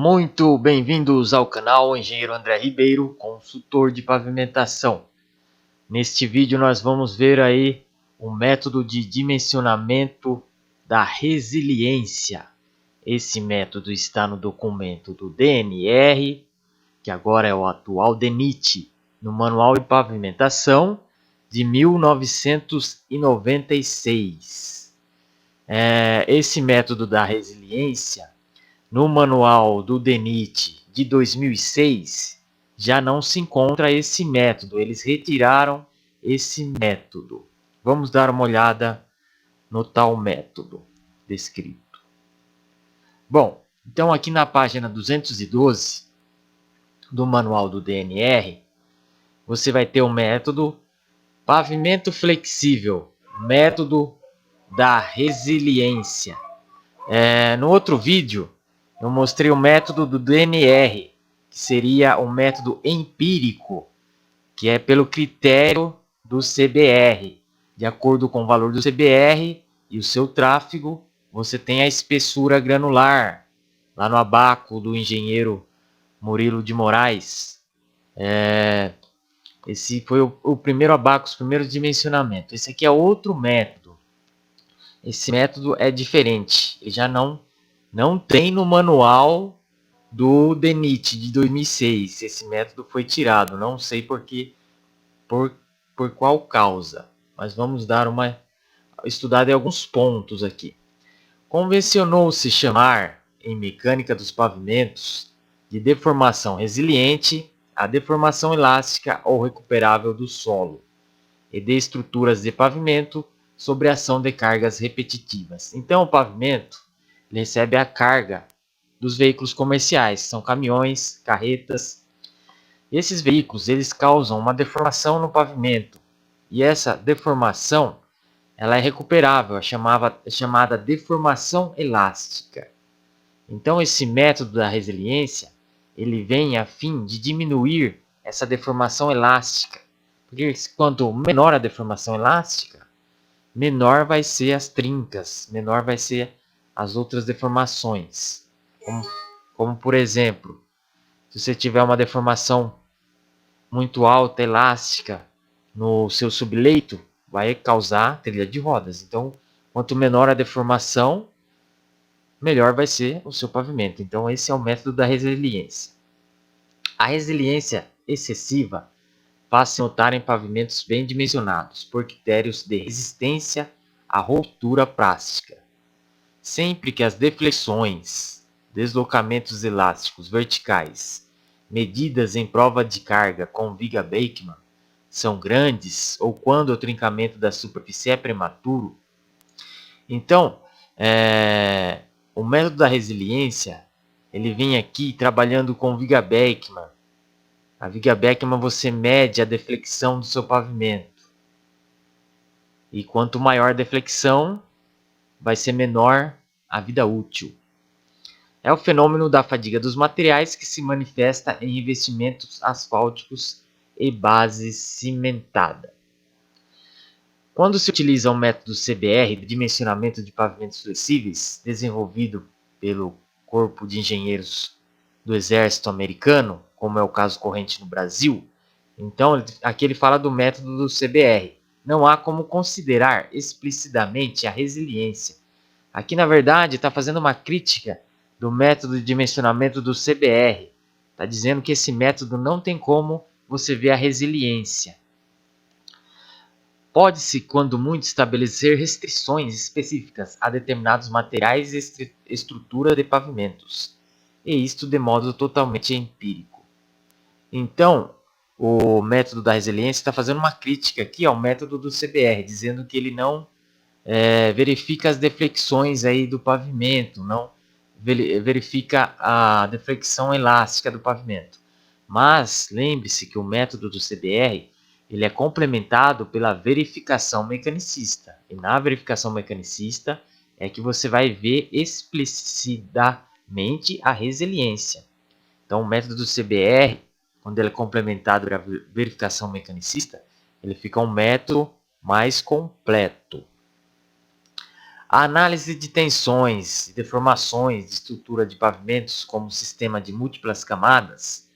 Muito bem-vindos ao canal Engenheiro André Ribeiro, consultor de pavimentação. Neste vídeo nós vamos ver aí o método de dimensionamento da resiliência. Esse método está no documento do DNR, que agora é o atual DENIT, no Manual de Pavimentação de 1996. Esse método da resiliência, no manual do DENIT de 2006, já não se encontra esse método. Eles retiraram esse método. Vamos dar uma olhada no tal método descrito. Bom, então aqui na página 212 do manual do DNR, você vai ter o método pavimento flexível, método da resiliência. No outro vídeo, eu mostrei o método do DNR, que seria o método empírico, que é pelo critério do CBR. De acordo com o valor do CBR e o seu tráfego, você tem a espessura granular, lá no abaco do engenheiro Murilo de Moraes. Esse foi o primeiro abaco, os primeiros dimensionamentos. Esse aqui é outro método. Esse método é diferente, ele já não tem no manual do DENIT de 2006. Esse método foi tirado, não sei por qual causa, mas vamos dar uma estudada em alguns pontos aqui. Convencionou-se chamar, em mecânica dos pavimentos, de deformação resiliente a deformação elástica ou recuperável do solo e de estruturas de pavimento sobre a ação de cargas repetitivas. Então, o pavimento ele recebe a carga dos veículos comerciais, que são caminhões, carretas. Esses veículos eles causam uma deformação no pavimento, e essa deformação ela é recuperável, é chamada deformação elástica. Então, esse método da resiliência ele vem a fim de diminuir essa deformação elástica, porque quanto menor a deformação elástica, menor vai ser as trincas, menor vai ser as outras deformações. Como por exemplo, se você tiver uma deformação muito alta, elástica, no seu subleito, vai causar trilha de rodas. Então, quanto menor a deformação, melhor vai ser o seu pavimento. Então, esse é o método da resiliência. A resiliência excessiva faz-se notar em pavimentos bem dimensionados, por critérios de resistência à ruptura plástica. Sempre que as deflexões, deslocamentos elásticos verticais, medidas em prova de carga com viga Beckmann, são grandes, ou quando o trincamento da superfície é prematuro, então, o método da resiliência, ele vem aqui trabalhando com viga Beckmann. A viga Beckmann você mede a deflexão do seu pavimento. E quanto maior a deflexão, vai ser menor a vida útil. É o fenômeno da fadiga dos materiais que se manifesta em revestimentos asfálticos e base cimentada. Quando se utiliza o método CBR de dimensionamento de pavimentos flexíveis, desenvolvido pelo Corpo de Engenheiros do Exército Americano, como é o caso corrente no Brasil, então aqui ele fala do método do CBR. Não há como considerar explicitamente a resiliência. Aqui, na verdade, está fazendo uma crítica do método de dimensionamento do CBR. Está dizendo que esse método não tem como você ver a resiliência. Pode-se, quando muito, estabelecer restrições específicas a determinados materiais e estrutura de pavimentos, e isto de modo totalmente empírico. Então, o método da resiliência está fazendo uma crítica aqui ao método do CBR, dizendo que ele não verifica as deflexões aí do pavimento, não verifica a deflexão elástica do pavimento. Mas lembre-se que o método do CBR ele é complementado pela verificação mecanicista. E na verificação mecanicista é que você vai ver explicitamente a resiliência. Então, o método do CBR, quando ele é complementado pela verificação mecanicista, ele fica um método mais completo. A análise de tensões e deformações de estrutura de pavimentos como sistema de múltiplas camadas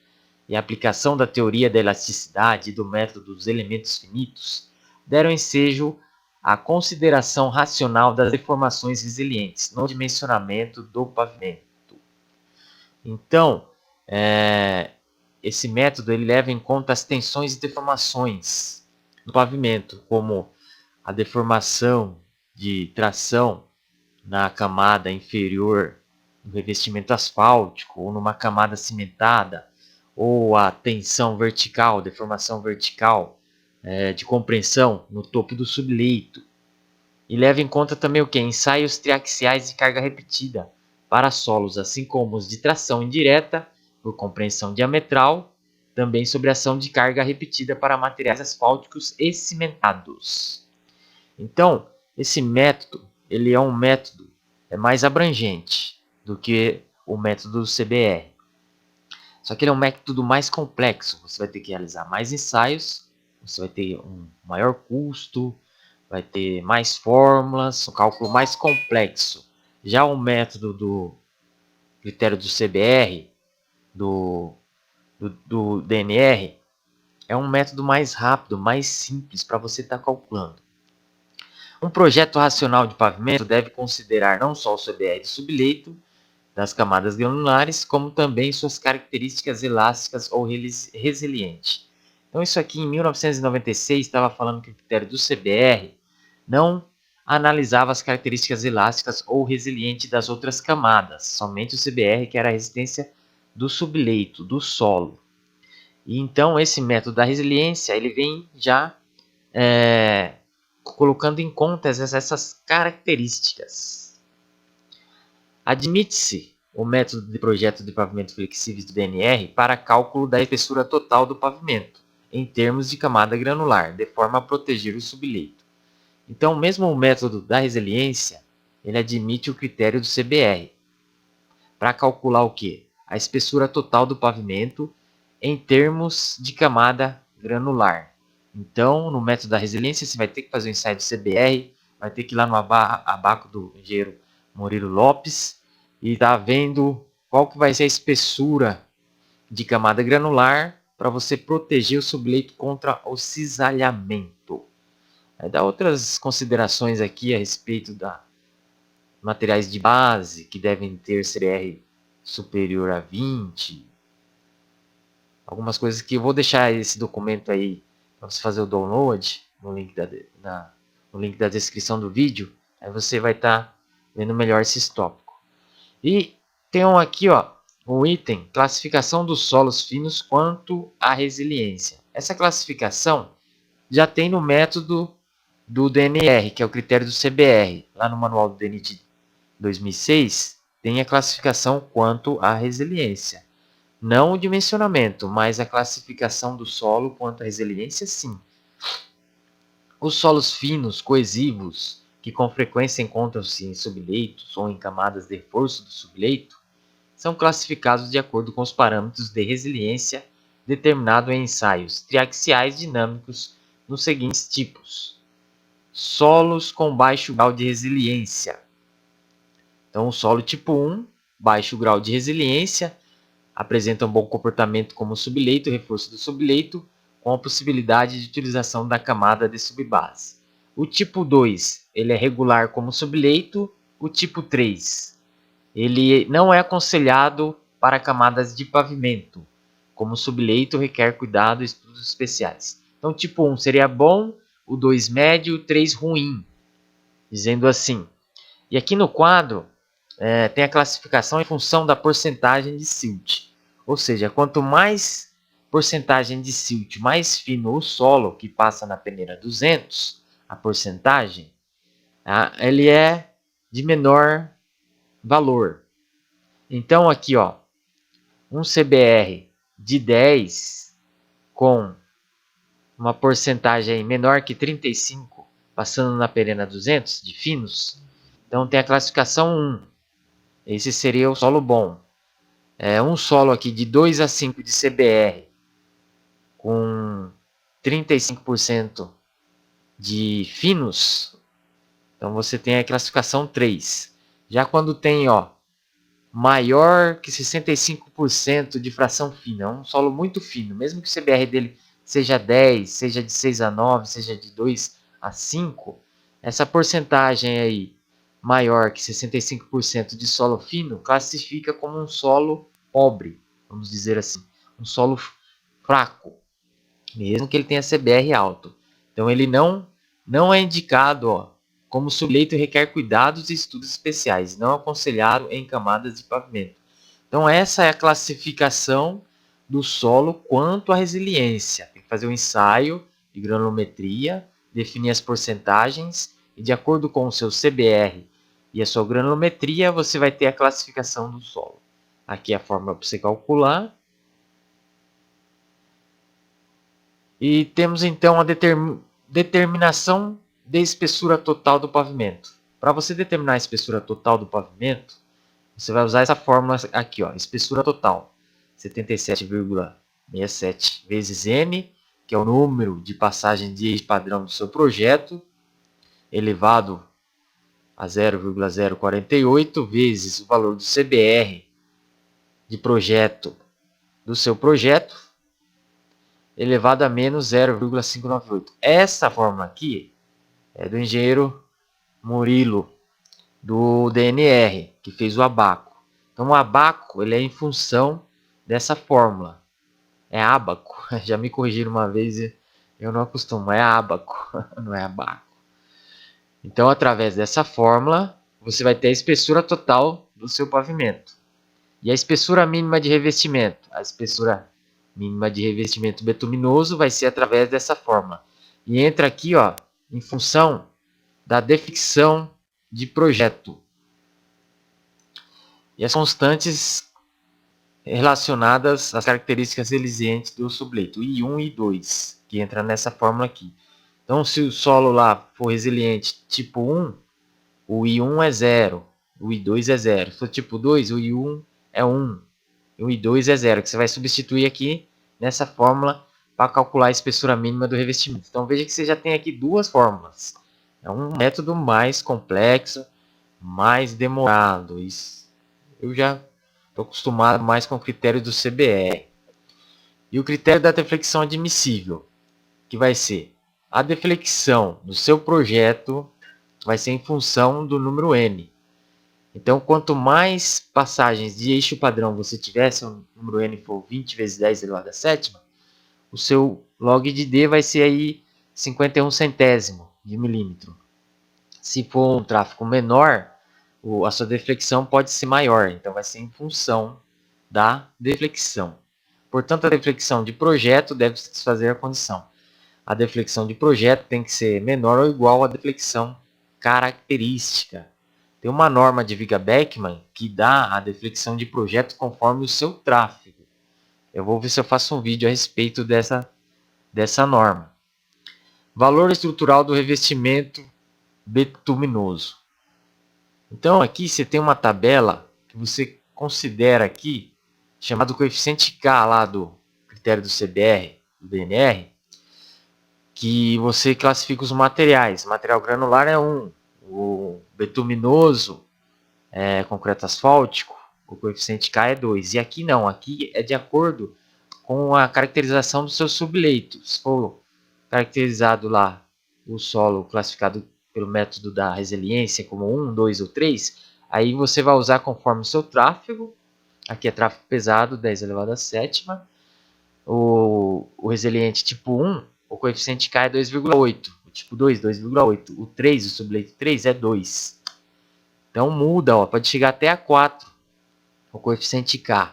e a aplicação da teoria da elasticidade e do método dos elementos finitos deram ensejo à consideração racional das deformações resilientes no dimensionamento do pavimento. Então, esse método ele leva em conta as tensões e deformações no pavimento, como a deformação de tração na camada inferior do revestimento asfáltico ou numa camada cimentada, ou a tensão vertical, deformação vertical de compreensão no topo do subleito. E leva em conta também o que? Ensaios triaxiais de carga repetida para solos, assim como os de tração indireta, por compreensão diametral, também sobre ação de carga repetida para materiais asfálticos e cimentados. Então, esse método, ele é um método mais abrangente do que o método do CBR. Só que ele é um método mais complexo. Você vai ter que realizar mais ensaios, você vai ter um maior custo, vai ter mais fórmulas, um cálculo mais complexo. Já o método do critério do CBR, do DNR, é um método mais rápido, mais simples para você estar calculando. Um projeto racional de pavimento deve considerar não só o CBR de subleito das camadas granulares, como também suas características elásticas ou resiliente. Então isso aqui em 1996 estava falando que o critério do CBR não analisava as características elásticas ou resiliente das outras camadas, somente o CBR, que era a resistência do subleito, do solo. E então esse método da resiliência ele vem já colocando em conta essas características. Admite-se o método de projeto de pavimento flexíveis do DNR para cálculo da espessura total do pavimento, em termos de camada granular, de forma a proteger o subleito. Então, mesmo o método da resiliência, ele admite o critério do CBR para calcular o quê? A espessura total do pavimento em termos de camada granular. Então, no método da resiliência, você vai ter que fazer o ensaio do CBR, vai ter que ir lá no abaco do engenheiro Murilo Lopes e tá vendo qual que vai ser a espessura de camada granular para você proteger o subleito contra o cisalhamento. Vai dar outras considerações aqui a respeito da materiais de base que devem ter CBR superior a 20. Algumas coisas que eu vou deixar esse documento aí para você fazer o download no link no link da descrição do vídeo. Aí você vai estar vendo melhor esses tópicos. E tem um aqui, ó, um item, classificação dos solos finos quanto à resiliência. Essa classificação já tem no método do DNR, que é o critério do CBR. Lá no manual do DNT 2006, tem a classificação quanto à resiliência. Não o dimensionamento, mas a classificação do solo quanto à resiliência, sim. Os solos finos, coesivos, que com frequência encontram-se em subleitos ou em camadas de reforço do subleito, são classificados de acordo com os parâmetros de resiliência determinado em ensaios triaxiais dinâmicos nos seguintes tipos. Solos com baixo grau de resiliência. Então, o solo tipo 1, baixo grau de resiliência, apresenta um bom comportamento como subleito, reforço do subleito, com a possibilidade de utilização da camada de subbase. O tipo 2, ele é regular como subleito. O tipo 3, ele não é aconselhado para camadas de pavimento. Como subleito, requer cuidado e estudos especiais. Então, o tipo 1 seria bom, o 2 médio, o 3 ruim, dizendo assim. E aqui no quadro, tem a classificação em função da porcentagem de silt. Ou seja, quanto mais porcentagem de silt, mais fino o solo que passa na peneira 200, a porcentagem, ele é de menor valor. Então aqui, ó, um CBR de 10 com uma porcentagem menor que 35, passando na peneira 200 de finos, então tem a classificação 1. Esse seria o solo bom. Um solo aqui de 2 a 5 de CBR com 35% de finos, Então você tem a classificação 3. Já quando tem, ó, maior que 65% de fração fina, um solo muito fino, mesmo que o CBR dele seja 10, seja de 6 a 9, seja de 2 a 5, essa porcentagem aí maior que 65% de solo fino classifica como um solo pobre, vamos dizer assim, um solo fraco, mesmo que ele tenha CBR alto. Então ele não é indicado, ó, como subleito requer cuidados e estudos especiais, não aconselhado em camadas de pavimento. Então essa é a classificação do solo quanto à resiliência. Tem que fazer um ensaio de granulometria, definir as porcentagens e de acordo com o seu CBR e a sua granulometria, você vai ter a classificação do solo. Aqui é a fórmula para você calcular. E temos então a determinação de espessura total do pavimento. Para você determinar a espessura total do pavimento, você vai usar essa fórmula aqui, ó, espessura total, 77,67 vezes N, que é o número de passagem de eixo padrão do seu projeto, elevado a 0,048 vezes o valor do CBR de projeto do seu projeto, elevado a menos 0,598. Essa fórmula aqui é do engenheiro Murilo, do DNR, que fez o abaco. Então o abaco ele é em função dessa fórmula. É ábaco. Já me corrigiram uma vez e eu não acostumo. É ábaco, não é abaco. Então, através dessa fórmula, você vai ter a espessura total do seu pavimento. E a espessura mínima de revestimento? A espessura mínima de revestimento betuminoso vai ser através dessa fórmula. E entra aqui, ó, em função da defecção de projeto. E as constantes relacionadas às características resilientes do subleito, I1 e I2, que entra nessa fórmula aqui. Então, se o solo lá for resiliente tipo 1, o I1 é 0, o I2 é 0. Se for tipo 2, o I1 é 1, e o I2 é 0, que você vai substituir aqui nessa fórmula para calcular a espessura mínima do revestimento. Então, veja que você já tem aqui duas fórmulas. É um método mais complexo, mais demorado. Isso eu já estou acostumado mais com o critério do CBR. E o critério da deflexão admissível, que vai ser a deflexão do seu projeto vai ser em função do número N. Então, quanto mais passagens de eixo padrão você tiver, se o número N for 20 vezes 10 elevado a sétima, o seu log de D vai ser aí 51 centésimo de milímetro. Se for um tráfego menor, a sua deflexão pode ser maior, então vai ser em função da deflexão. Portanto, a deflexão de projeto deve satisfazer a condição. A deflexão de projeto tem que ser menor ou igual à deflexão característica. Tem uma norma de Viga-Beckmann que dá a deflexão de projeto conforme o seu tráfego. Eu vou ver se eu faço um vídeo a respeito dessa norma. Valor estrutural do revestimento betuminoso. Então aqui você tem uma tabela que você considera aqui, chamado coeficiente K lá do critério do CBR, do DNR, que você classifica os materiais. O material granular é 1, o betuminoso é concreto asfáltico, o coeficiente K é 2. E aqui não, aqui é de acordo com a caracterização do seu subleito. Se for caracterizado lá o solo classificado pelo método da resiliência como 1, 2 ou 3, aí você vai usar conforme o seu tráfego. Aqui é tráfego pesado, 10 elevado a sétima. O resiliente tipo 1, o coeficiente K é 2,8. O tipo 2, 2,8. O 3, o subleito 3 é 2. Então muda, ó, pode chegar até a 4, o coeficiente K.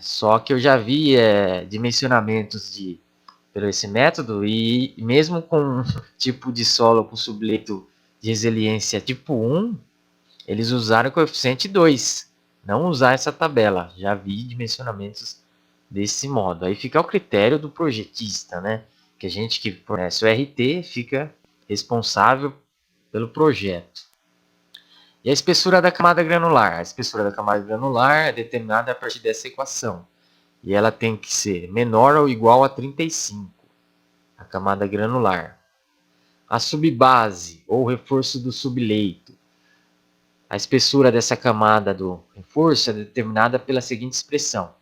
Só que eu já vi dimensionamentos pelo esse método e mesmo com tipo de solo com subleito de resiliência tipo 1, eles usaram o coeficiente 2. Não usar essa tabela. Já vi dimensionamentos desse modo. Aí fica ao critério do projetista, né? Que a gente que fornece o RT fica responsável pelo projeto. E a espessura da camada granular? A espessura da camada granular é determinada a partir dessa equação. E ela tem que ser menor ou igual a 35, a camada granular. a subbase ou reforço do subleito. A espessura dessa camada do reforço é determinada pela seguinte expressão.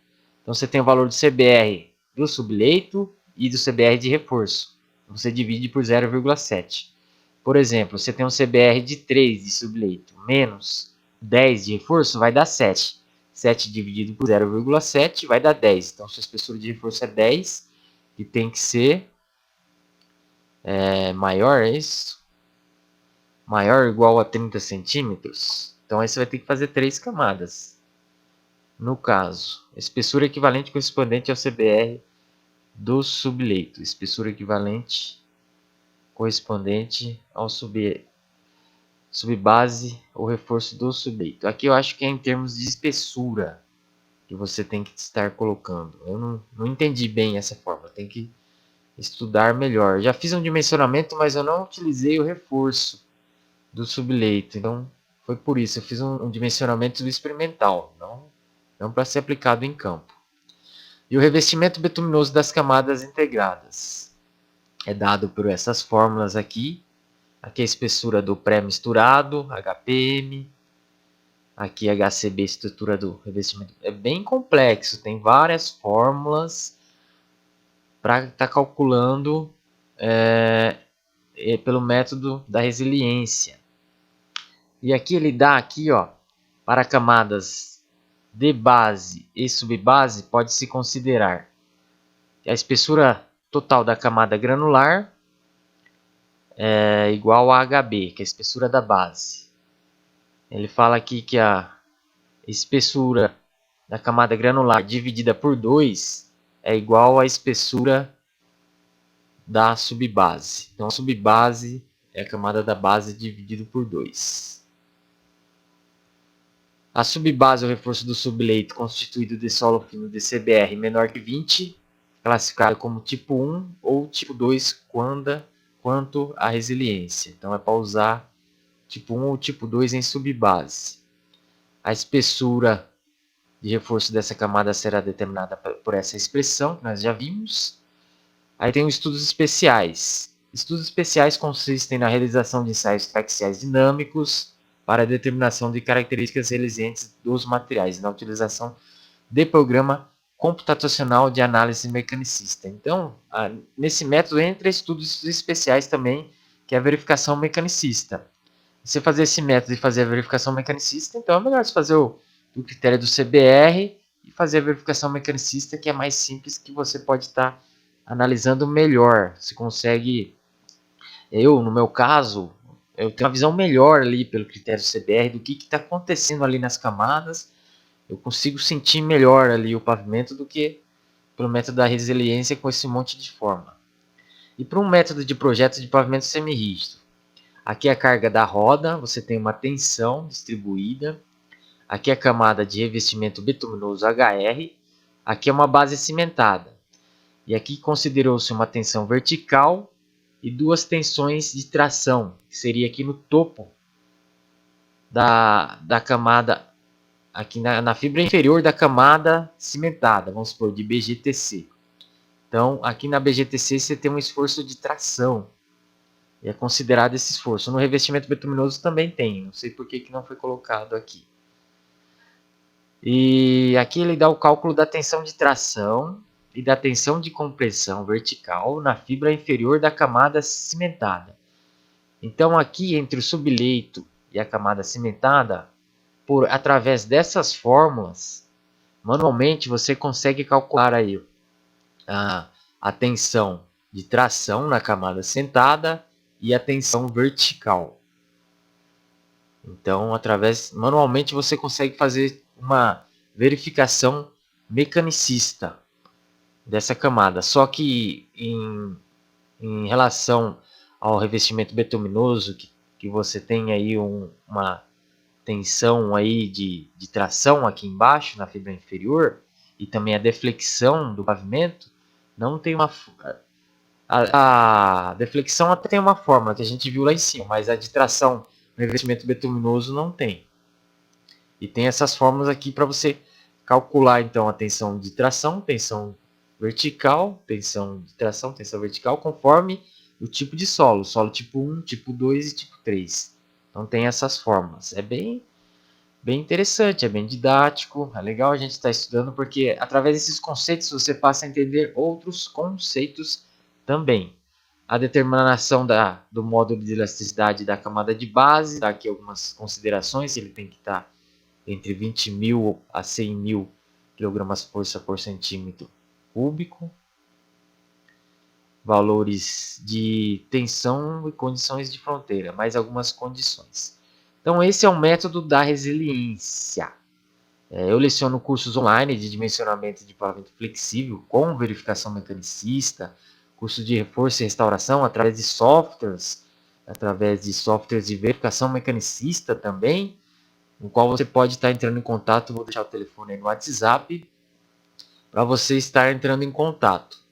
Então você tem o valor do CBR do subleito e do CBR de reforço. Você divide por 0,7. Por exemplo, você tem um CBR de 3 de subleito menos 10 de reforço, vai dar 7. 7 dividido por 0,7 vai dar 10. Então, sua espessura de reforço é 10, e tem que ser maior, é isso? Maior ou igual a 30 centímetros. Então, aí você vai ter que fazer 3 camadas. No caso, espessura equivalente correspondente ao CBR do subleito. Espessura equivalente correspondente ao subbase ou reforço do subleito. Aqui eu acho que é em termos de espessura que você tem que estar colocando. Eu não entendi bem essa forma, tem que estudar melhor. Já fiz um dimensionamento, mas eu não utilizei o reforço do subleito. Então foi por isso, eu fiz um dimensionamento experimental, não para ser aplicado em campo. E o revestimento betuminoso das camadas integradas é dado por essas fórmulas aqui. Aqui a espessura do pré-misturado, HPM. Aqui HCB, estrutura do revestimento. É bem complexo, tem várias fórmulas para estar calculando pelo método da resiliência. E aqui ele dá aqui, ó, para camadas de base e subbase, pode-se considerar a espessura total da camada granular é igual a HB, que é a espessura da base. Ele fala aqui que a espessura da camada granular dividida por 2 é igual à espessura da subbase. Então, a subbase é a camada da base dividido por 2. A subbase é o reforço do subleito constituído de solo fino de CBR menor que 20, classificado como tipo 1 ou tipo 2 quanto à resiliência. Então, é para usar tipo 1 ou tipo 2 em subbase. A espessura de reforço dessa camada será determinada por essa expressão que nós já vimos. Aí tem os estudos especiais. Estudos especiais consistem na realização de ensaios traxiais dinâmicos para a determinação de características resilientes dos materiais, na utilização de programa computacional de análise mecanicista. Então, nesse método entra estudos especiais também, que é a verificação mecanicista. Você fazer esse método e fazer a verificação mecanicista, então é melhor você fazer o critério do CBR e fazer a verificação mecanicista, que é mais simples, que você pode estar analisando melhor. Você consegue, no meu caso, eu tenho uma visão melhor ali pelo critério CBR do que está acontecendo ali nas camadas. Eu consigo sentir melhor ali o pavimento do que pelo método da resiliência com esse monte de forma. E para um método de projeto de pavimento semirrígido, aqui é a carga da roda, você tem uma tensão distribuída. Aqui é a camada de revestimento betuminoso HR. Aqui é uma base cimentada. E aqui considerou-se uma tensão vertical e 2 tensões de tração, que seria aqui no topo da camada, aqui na fibra inferior da camada cimentada, vamos supor, de BGTC. Então, aqui na BGTC você tem um esforço de tração. E é considerado esse esforço. No revestimento betuminoso também tem. Não sei por que não foi colocado aqui. E aqui ele dá o cálculo da tensão de tração e da tensão de compressão vertical na fibra inferior da camada cimentada. Então, aqui entre o subleito e a camada cimentada, através dessas fórmulas, manualmente você consegue calcular aí a tensão de tração na camada cimentada e a tensão vertical. Então, manualmente você consegue fazer uma verificação mecanicista dessa camada. Só que em relação ao revestimento betuminoso, que você tem aí uma tensão aí de tração aqui embaixo, na fibra inferior, e também a deflexão do pavimento, não tem uma... A deflexão até tem uma fórmula que a gente viu lá em cima, mas a de tração no revestimento betuminoso não tem. E tem essas fórmulas aqui para você calcular então a tensão de tração, tensão vertical, tensão de tração, tensão vertical, conforme o tipo de solo, solo tipo 1, tipo 2 e tipo 3. Então tem essas formas. É bem interessante, é bem didático, é legal a gente estar estudando, porque através desses conceitos você passa a entender outros conceitos também. A determinação do módulo de elasticidade da camada de base, dá aqui algumas considerações, ele tem que estar entre 20.000 a 100.000 kgf por centímetro cúbico. Valores de tensão e condições de fronteira, mais algumas condições. Então esse é o método da resiliência. Eu leciono cursos online de dimensionamento de pavimento flexível com verificação mecanicista, curso de reforço e restauração através de softwares de verificação mecanicista também, no qual você pode estar entrando em contato. Vou deixar o telefone aí no WhatsApp para você estar entrando em contato.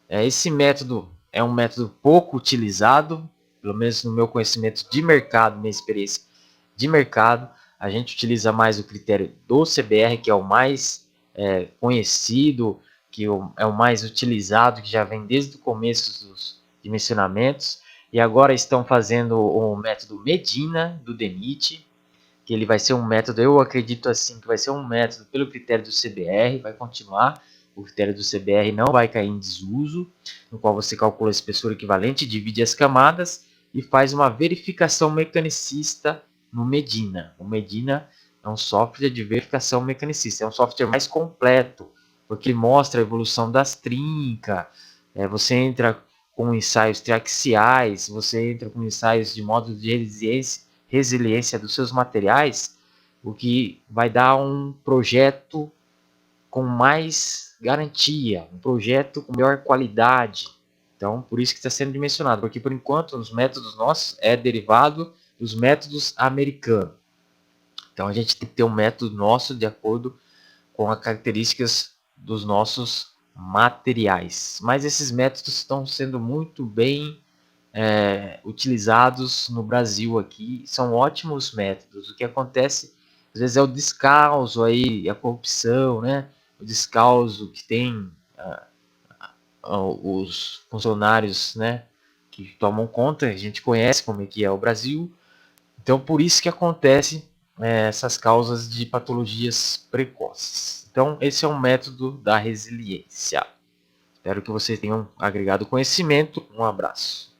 Esse método é um método pouco utilizado, pelo menos no meu conhecimento de mercado, minha experiência de mercado. A gente utiliza mais o critério do CBR, que é o mais conhecido, que é o mais utilizado, que já vem desde o começo dos dimensionamentos. E agora estão fazendo o método Medina, do DENIT, que ele vai ser um método, eu acredito assim, que vai ser um método pelo critério do CBR, vai continuar. O critério do CBR não vai cair em desuso, no qual você calcula a espessura equivalente, divide as camadas e faz uma verificação mecanicista no Medina. O Medina é um software de verificação mecanicista, é um software mais completo, porque ele mostra a evolução das trincas, você entra com ensaios triaxiais, você entra com ensaios de módulos de resiliência dos seus materiais, o que vai dar um projeto com mais garantia, um projeto com melhor qualidade. Então, por isso que está sendo dimensionado, porque por enquanto os métodos nossos é derivado dos métodos americanos. Então, a gente tem que ter um método nosso de acordo com as características dos nossos materiais. Mas esses métodos estão sendo muito bem utilizados no Brasil aqui, são ótimos métodos. O que acontece às vezes é o descaso aí, a corrupção, né? O descaso que tem os funcionários, né? Que tomam conta, a gente conhece como é que é o Brasil. Então por isso que acontece essas causas de patologias precoces. Então esse é um método da resiliência. Espero que vocês tenham agregado conhecimento. Um abraço.